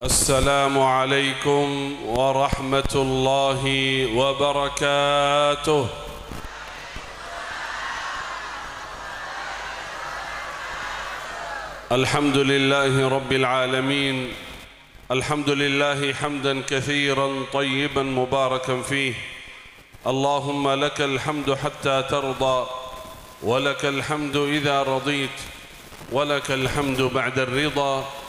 السلام عليكم ورحمة الله وبركاته. الحمد لله رب العالمين، الحمد لله حمدا كثيرا طيبا مباركا فيه. اللهم لك الحمد حتى ترضى، ولك الحمد إذا رضيت، ولك الحمد بعد الرضا.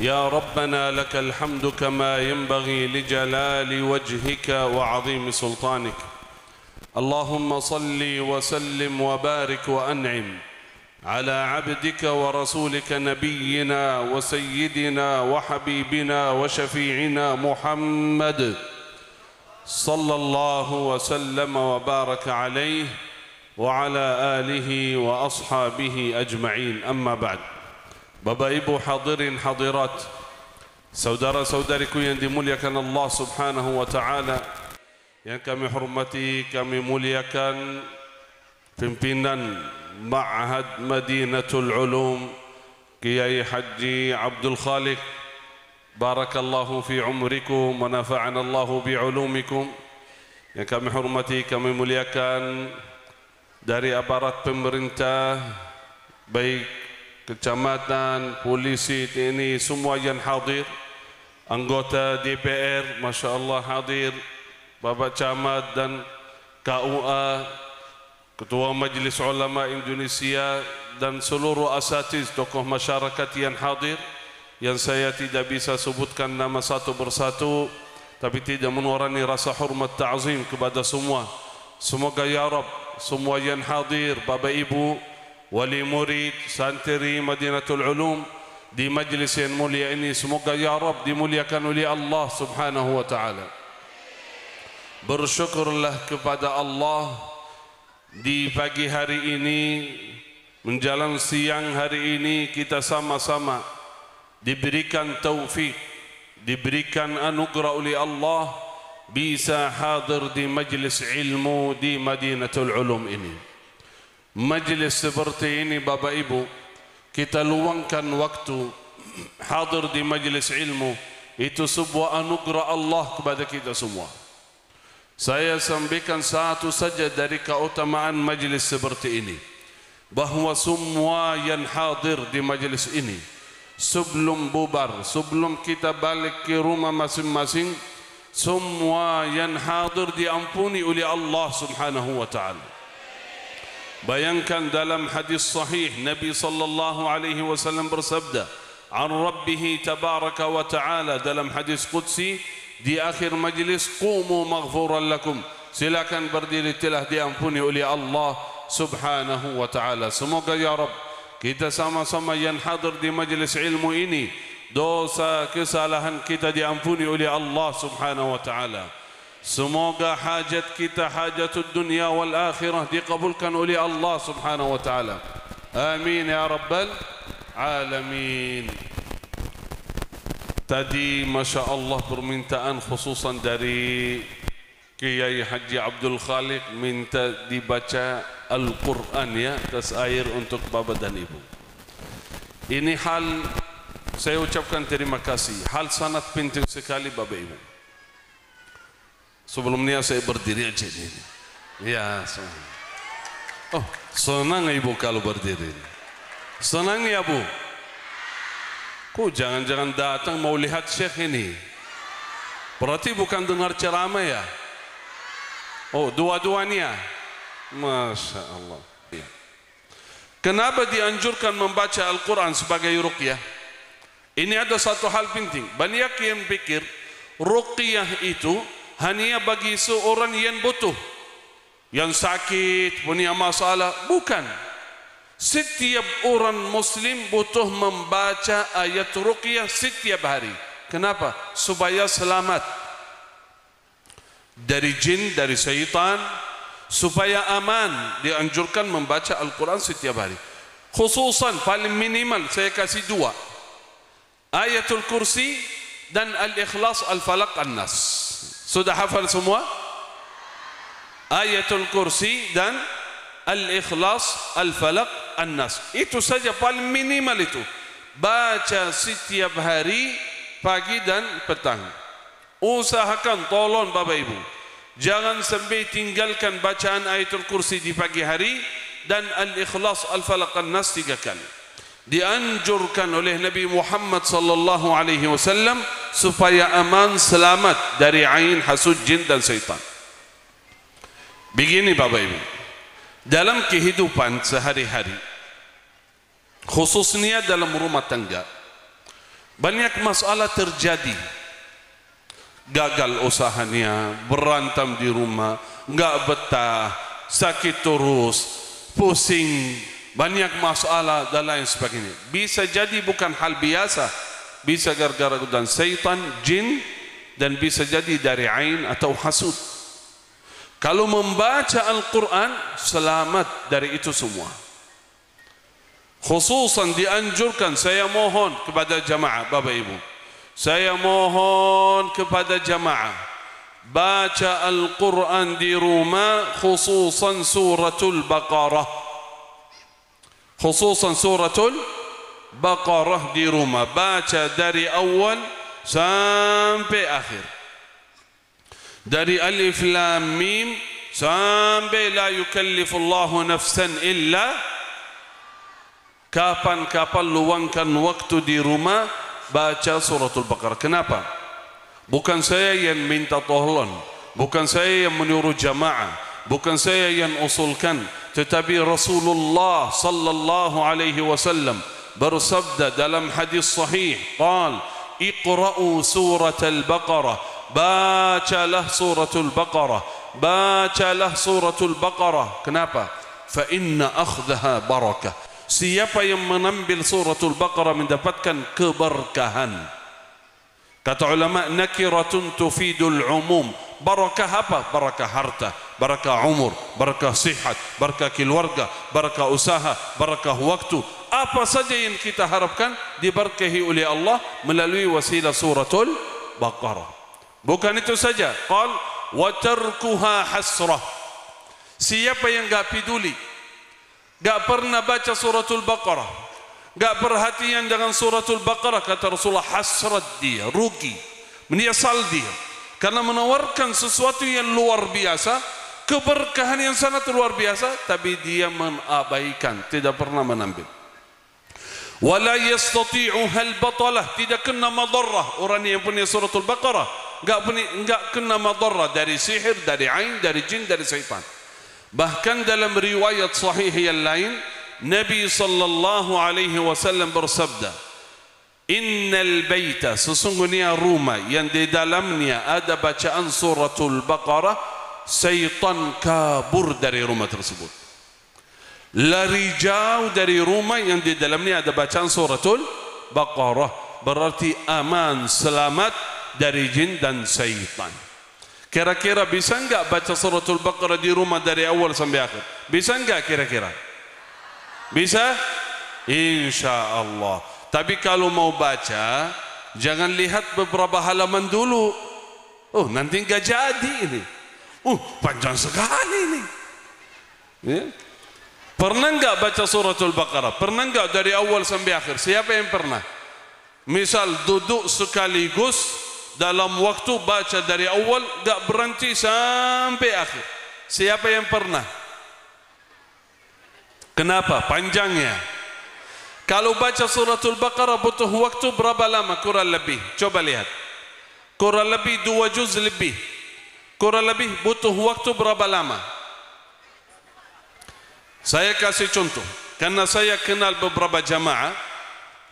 يا ربنا لك الحمد كما ينبغي لجلال وجهك وعظيم سلطانك. اللهم صل وسلم وبارك وأنعم على عبدك ورسولك نبينا وسيدنا وحبيبنا وشفيعنا محمد صلى الله وسلم وبارك عليه وعلى آله وأصحابه أجمعين. أما بعد. Bapak Ibu hadirin hadirat, saudara-saudariku yang dimuliakan Allah Subhanahu wa taala, yang kami hormati, kami muliakan pimpinan Ma'had Madinatul Ulum Kiai Haji Abdul Khaliq, barakallahu fi umrikum wa nafa'ana Allahu bi ulumikum. Yang kami hormati, kami muliakan dari aparat pemerintah, baik kecamatan, polisi, TNI, semua yang hadir, anggota DPR, Masya Allah hadir, Bapak Camat dan KUA, Ketua Majlis Ulama Indonesia dan seluruh asatiz tokoh masyarakat yang hadir, yang saya tidak bisa sebutkan nama satu persatu, tapi tidak mengurangi rasa hormat ta'zim kepada semua. Semoga ya Rab, semua yang hadir, Bapak Ibu, wali murid, santri Madinatul Ulum di majlis yang mulia ini, semoga ya Rab dimuliakan oleh Allah Subhanahu wa taala. Bersyukurlah kepada Allah di pagi hari ini menjelang siang hari ini kita sama-sama diberikan taufik, diberikan anugerah oleh Allah bisa hadir di majlis ilmu di Madinatul Ulum ini. Majlis seperti ini Bapak Ibu, kita luangkan waktu hadir di majlis ilmu, itu sebuah anugerah Allah kepada kita semua. Saya sampaikan satu saja dari keutamaan majlis seperti ini, bahawa semua yang hadir di majlis ini sebelum bubar, sebelum kita balik ke rumah masing-masing, semua yang hadir diampuni oleh Allah Subhanahu wa taala. Bayangkan dalam hadis sahih Nabi sallallahu alaihi wasallam bersabda an Rabbih tabaraka wa ta'ala dalam hadis qudsi di akhir majlis, qumu maghfuran lakum, silakan berdiri, telah diampuni oleh Allah Subhanahu wa ta'ala. Semoga ya Rabb kita sama-sama yang hadir di majlis ilmu ini, dosa kesalahan kita diampuni oleh Allah Subhanahu wa ta'ala. Semoga hajat kita, hajatul dunia wal akhirah, dikabulkan oleh Allah Subhanahu wa taala. Amin ya rabbal alamin. Tadi Masya Allah permintaan khususan dari Kiai Haji Abdul Khaliq, minta dibaca Al-Quran ya atas air untuk Bapak dan Ibu. Ini hal saya ucapkan terima kasih, hal sangat penting sekali Bapak Ibu. Sebelumnya saya berdiri aja ini. Ya, senang. Oh, senang Ibu kalau berdiri. Senang ya Bu. Kok jangan-jangan datang mau lihat Syekh ini? Berarti bukan dengar ceramah ya? Oh, dua-duanya. Masya Allah. Ya. Kenapa dianjurkan membaca Al-Quran sebagai ruqyah? Ini ada satu hal penting. Banyak yang pikir ruqyah itu hanya bagi seorang yang butuh, yang sakit, punya masalah. Bukan. Setiap orang muslim butuh membaca ayat ruqyah setiap hari. Kenapa? Supaya selamat dari jin, dari syaitan, supaya aman. Dianjurkan membaca Al-Quran setiap hari. Khususan paling minimal saya kasih dua, Ayatul Kursi dan Al-Ikhlas, Al-Falaq, An-Nas. Sudah hafal semua? Ayatul Kursi dan Al-Ikhlas, Al-Falaq, An-Nas. Itu saja paling minimal itu. Baca setiap hari pagi dan petang. Usahakan, tolong Bapak Ibu, jangan sampai tinggalkan bacaan ayatul kursi di pagi hari dan al-ikhlas, al-falaq, an-nas 3 kali. Dianjurkan oleh Nabi Muhammad sallallahu alaihi wasallam supaya aman, selamat dari ain, hasud, jin dan syaitan. Begini Bapak Ibu, dalam kehidupan sehari-hari, khususnya dalam rumah tangga, banyak masalah terjadi. Gagal usahanya, berantem di rumah, enggak betah, sakit terus, pusing, banyak masalah dan lain sebagainya. Bisa jadi bukan hal biasa, bisa gara-gara godaan syaitan, jin, dan bisa jadi dari ain atau hasud. Kalau membaca Al-Quran, selamat dari itu semua. Khususan dianjurkan, saya mohon kepada jamaah Bapak Ibu, saya mohon kepada jamaah, baca Al-Quran di rumah, khususan suratul Baqarah. Khususan suratul Baqarah di rumah, baca dari awal sampai akhir, dari alif lam mim sampai la yukallifullahu nafsan illa. Kapan-kapan luangkan waktu di rumah, baca suratul Baqarah. Kenapa? Bukan saya yang minta tolong, bukan saya yang menyuruh jamaah, bukan saya yang usulkan, tetapi Rasulullah sallallahu alaihi wasallam bersabda dalam hadis sahih, qal iqra'u suratul Baqarah, bacalah suratul Baqarah, bacalah suratul Baqarah. Kenapa? Fa inna akhdaha barakah. Siapa yang menambil suratul Baqarah mendapatkan keberkahan. Kata ulama, nakiratun tufidul umum. Barakah apa? Barakah harta, barakah umur, barakah sihat, barakah keluarga, barakah usaha, barakah waktu. Apa saja yang kita harapkan diberkahi oleh Allah melalui wasilah suratul Baqarah. Bukan itu saja, qal wa tarkuha hasrah. Siapa yang enggak peduli, enggak pernah baca suratul Baqarah, enggak perhatian dengan suratul Baqarah, kata Rasulullah, hasrat dia, rugi, menyesal dia, karena menawarkan sesuatu yang luar biasa, keberkahan yang sangat luar biasa, tapi dia mengabaikan, tidak pernah menambil. Wala yastati'uha al-batalah, tidak kena madarrah. Orang yang punya suratul Baqarah enggak kena madarrah dari sihir, dari ain, dari jin, dari syaitan. Bahkan dalam riwayat sahih yang lain, Nabi sallallahu alaihi wasallam bersabda, innal baita, sesungguhnya rumah yang di dalamnya ada bacaan suratul Baqarah, syaitan kabur dari rumah tersebut, lari jauh dari rumah yang di dalamnya ada bacaan suratul Baqarah. Berarti aman, selamat dari jin dan syaitan. Kira-kira bisa enggak baca suratul Baqarah di rumah dari awal sampai akhir? Bisa enggak kira-kira? Bisa? Insya Allah. Tapi kalau mau baca, jangan lihat beberapa halaman dulu. Oh, nanti enggak jadi ini. Panjang sekali ini. Ya. Pernah enggak baca suratul Baqarah? Pernah enggak dari awal sampai akhir? Siapa yang pernah? Misal duduk sekaligus dalam waktu baca dari awal, enggak berhenti sampai akhir. Siapa yang pernah? Kenapa? Panjangnya. Kalau baca suratul Baqarah butuh waktu berapa lama? Kurang lebih. Coba lihat. Kurang lebih 2 juz lebih. Kurang lebih butuh waktu berapa lama? Saya kasih contoh. Karena saya kenal beberapa jamaah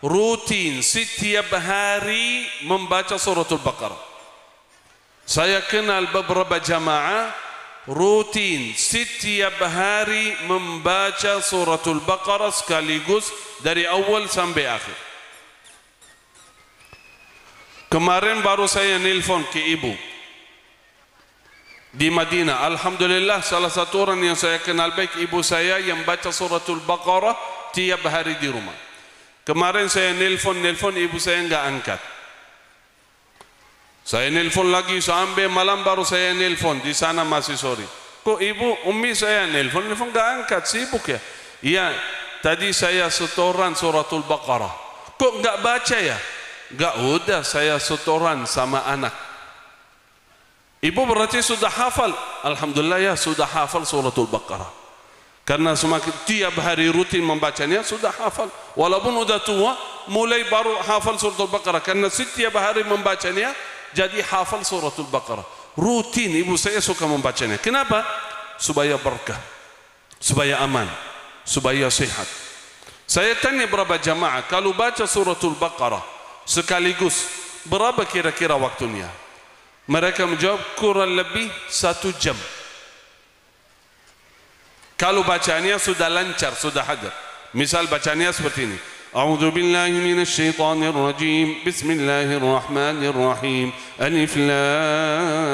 rutin setiap hari membaca suratul Baqarah. Saya kenal beberapa jamaah rutin setiap hari membaca suratul Baqarah sekaligus dari awal sampai akhir. Kemarin baru saya nelpon ke ibu di Madinah. Alhamdulillah, salah satu orang yang saya kenal baik, ibu saya yang baca suratul Baqarah tiap hari di rumah. Kemarin saya nelpon, ibu saya enggak angkat. Saya nelpon lagi sampai malam baru saya nelpon, di sana masih sore. Kok ibu, umi saya nelpon enggak angkat, sibuk ya? Iya, tadi saya setoran suratul Baqarah. Kok enggak baca ya? Enggak, udah saya setoran sama anak. Ibu berarti sudah hafal. Alhamdulillah ya, sudah hafal suratul Baqarah. Karena semakin tiap hari rutin membacanya, sudah hafal. Walaupun udah tua, mulai baru hafal suratul Baqarah. Karena setiap hari membacanya, jadi hafal suratul Baqarah. Rutin ibu saya suka membacanya. Kenapa? Supaya berkah, supaya aman, supaya sehat. Saya tanya berapa jamaah, kalau baca suratul Baqarah sekaligus, berapa kira-kira waktunya? Mereka menjawab kurang lebih 1 jam. Kalau bacaannya sudah lancar, sudah hadir. Misal bacaannya seperti ini. A'udzu billahi minasy syaithanir rajim. Bismillahirrahmanirrahim. Alif lam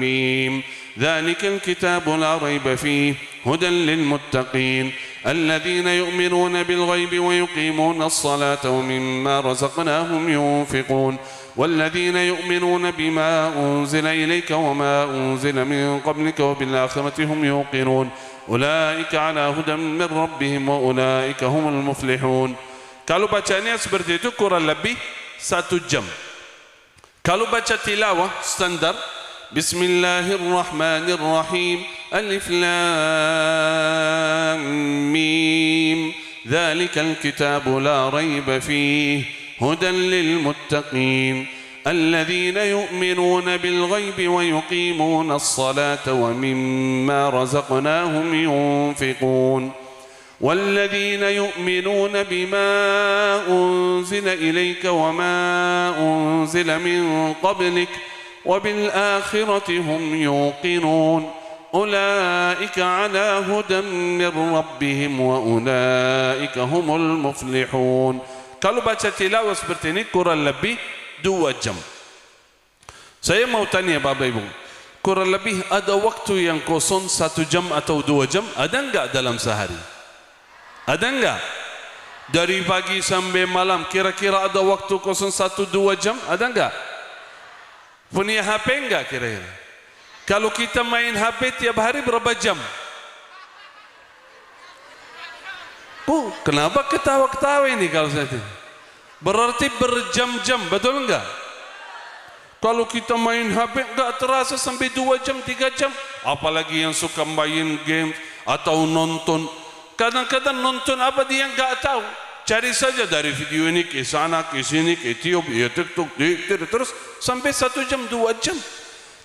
mim. Dzalikal kitabu la raiba fihi hudan lil muttaqin. الذين يؤمنون بالغيب ويقيمون الصلاة ومما رزقناهم ينفقون والذين يؤمنون بما أنزل إليك وما أنزل من قبلك وبالآخرة هم يوقنون أولئك على هدى من ربهم وأولئك هم المفلحون. Kalau bacanya seperti itu kurang lebih 1 jam. Kalau baca tilawah standar, Bismillahirrahmanirrahim. Alif lam mim. Dzalikal kitabu la raiba fihi hudan lil muttaqin. الذين يؤمنون بالغيب ويقيمون الصلاة ومما رزقناهم ينفقون والذين يؤمنون بما أنزل إليك وما أنزل من قبلك وبالآخرة هم يوقنون أولئك على هدى من ربهم وأولئك هم المفلحون. Kalau baca tilawah seperti ini kurang lebih 2 jam. Saya mau tanya Bapak Ibu, kurang lebih ada waktu yang kosong 1 jam atau 2 jam? Ada enggak dalam sehari? Ada enggak? Dari pagi sampai malam kira-kira ada waktu kosong 1-2 jam? Ada enggak? Punya HP enggak kira-kira? Kalau kita main HP tiap hari berapa jam? Kenapa ketawa-ketawa ini kalau saya tanya? Berarti berjam-jam, betul enggak? Kalau kita main HP enggak terasa sampai 2 jam, 3 jam. Apalagi yang suka main game atau nonton. Kadang-kadang nonton apa dia enggak tahu. Cari saja dari video ini ke sana, ke sini, ke tiup, ya TikTok, terus sampai 1 jam, 2 jam.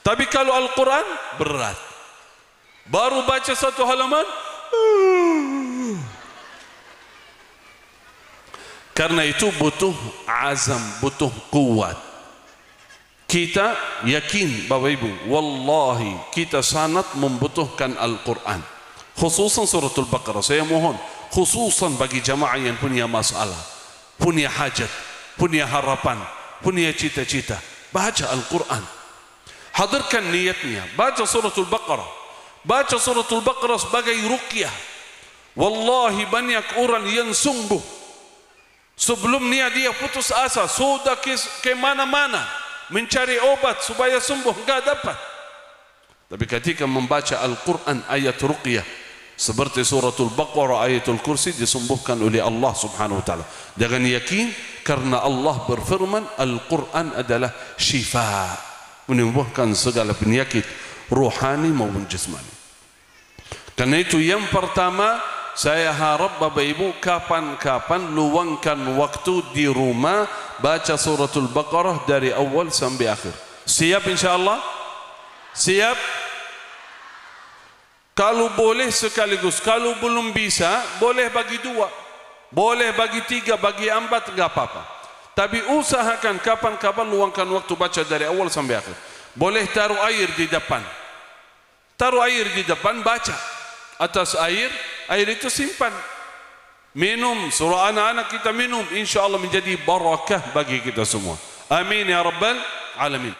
Tapi kalau Al-Quran berat. Baru baca 1 halaman. Karena itu butuh azam, butuh kuat. Kita yakin Bapak Ibu, wallahi kita sangat membutuhkan Al-Quran. Khususan suratul Baqarah. Saya mohon, khususan bagi jamaah yang punya masalah, punya hajat, punya harapan, punya cita-cita, baca Al-Quran. Hadirkan niatnya, baca suratul Baqarah. Baca suratul Baqarah sebagai ruqyah. Wallahi banyak orang yang sungguh sebelum dia putus asa, sudah ke mana-mana mencari obat supaya sembuh, enggak dapat. Tapi ketika membaca Al-Quran ayat ruqyah seperti suratul Baqarah, ayatul kursi, disembuhkan oleh Allah subhanahu wa ta'ala. Jangan yakin, karena Allah berfirman Al-Quran adalah syifa, menyembuhkan segala penyakit rohani maupun jasmani. Karena itu yang pertama, saya harap Bapak Ibu kapan-kapan luangkan waktu di rumah baca suratul Baqarah dari awal sampai akhir. Siap insyaAllah? Siap? Kalau boleh sekaligus, kalau belum bisa boleh bagi 2, boleh bagi 3, bagi 4, enggak apa-apa. Tapi usahakan kapan-kapan luangkan waktu baca dari awal sampai akhir. Boleh taruh air di depan, taruh air di depan, baca atas air itu simpan, minum, surah anak-anak kita minum, insya Allah menjadi barakah bagi kita semua. Amin ya rabbal alamin.